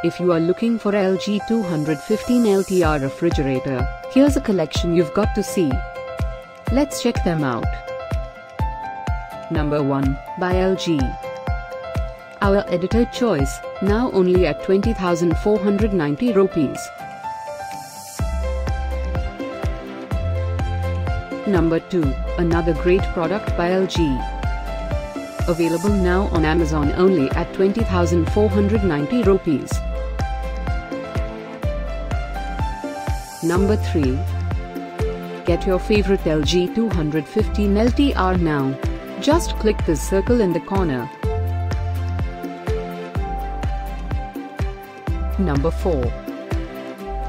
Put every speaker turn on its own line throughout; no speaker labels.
If you are looking for LG 215 Ltr refrigerator, here's a collection you've got to see. Let's check them out. Number 1, by LG. Our editor choice, now only at 20,490 rupees. Number 2, another great product by LG. Available now on Amazon only at 20,490 rupees. Number 3. Get your favorite LG 215 Ltr now. Just click the circle in the corner. Number 4.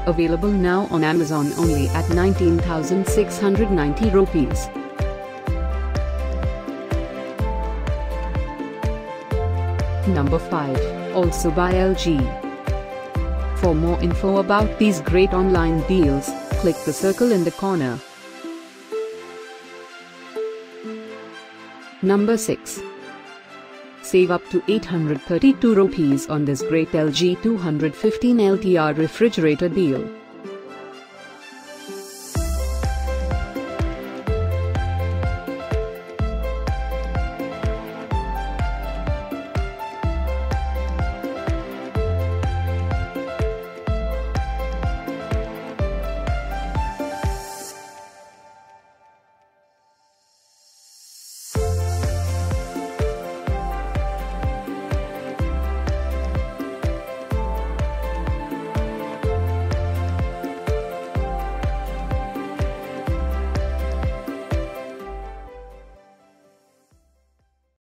Available now on Amazon only at 19,690 rupees. Number 5, also by LG. For more info about these great online deals, click the circle in the corner. Number 6. Save up to 832 rupees on this great LG 215 Ltr refrigerator deal.